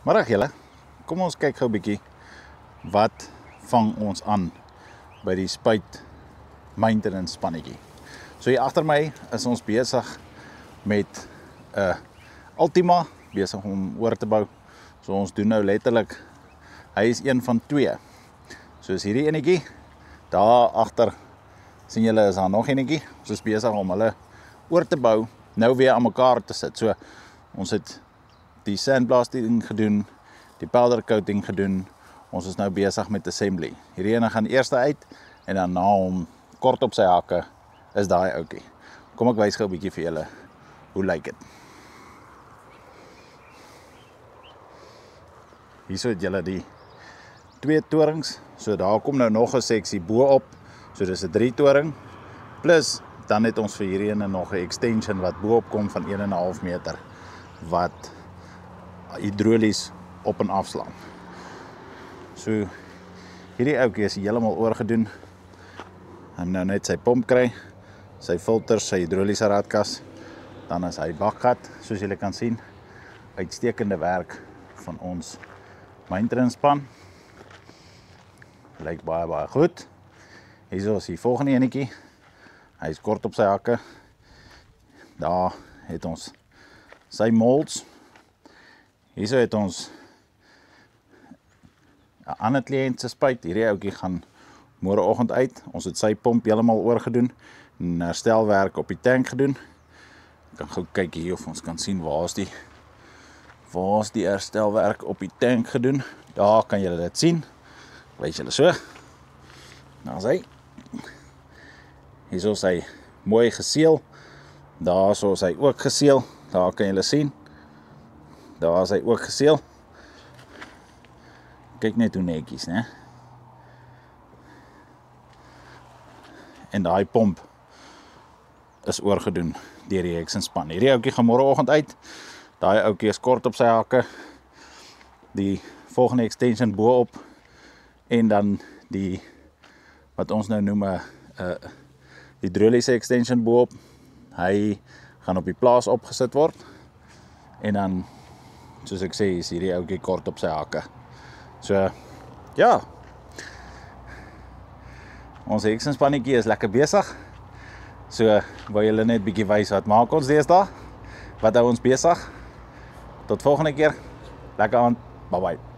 Middag julle, kom ons kyk gou 'n bietjie wat vang ons aan by die spuit maintenance spannetjie. So hier agter my is ons besig met 'n Ultima, besig om oor te bou. So ons doen nou letterlik, hy is een van 2. So is hierdie enetjie, daar agter sien julle is daar nog enetjie. Ons is besig om hulle oor te bou, nou weer aan mekaar te sit. So ons het die sandblasting gedoen, die powder coating gedoen. Ons is nou besig met assembly. Hierdie ene gaan eers uit en dan na hom kort op sy hakke is daai ouetjie. Kom ek wys gou 'n bietjie vir julle hoe lyk dit. Hierso het julle die 2 torings. So daar kom nou nog 'n seksie bo-op. So dis 'n 3 toring plus dan het ons vir hierdie ene nog 'n extension wat bo-op kom van 1,5 meter wat hidrolies op en afslaan. So hierdie ouetjie is heeltemal oorgedoen. Hy nou net sy pomp kry, sy filters, sy hidroliese radkas, dan is hy bakgat, soos julle kan sien. Uitstekende werk van ons maintenance span. Lyk baie goed. Hierso is die volgende enetjie. Hy is kort op sy hakke. Daar het ons sy molds. Hierso het ons 'n ander kliënt se spuit. Hierdie ouetjie gaan môreoggend uit. Ons het sy pomp heeltemal oorgedoen en herstelwerk op die tank gedoen. Ek kan gou kyk hier of ons kan sien waar is die herstelwerk op die tank gedoen. Daar kan julle dit sien. Wys julle so. Daar's hy. Hierso is hy mooi geseël. Daarso is hy ook geseël. Daar kan julle sien. Daar is hy ook geseël. Kyk net hoe netjies, né? En daai pomp is oorgedoen deur die Hexen span. Hierdie ouetjie gaan môreoggend uit. Daai ouetjie is kort op sy hakke. Die volgende extension bo-op en dan die wat ons nou noem 'n hidroliese extension bo-op. Hy gaan op die plaas opgesit word. En dan soos ek sê, is hierdie ouetjie kort op sy hakke. So ja. Ons Hexen spannetjie is lekker besig. So wou julle net bietjie wys wat maak ons deesdae? Wat hou ons besig? Tot volgende keer. Lekker aand. Bye bye.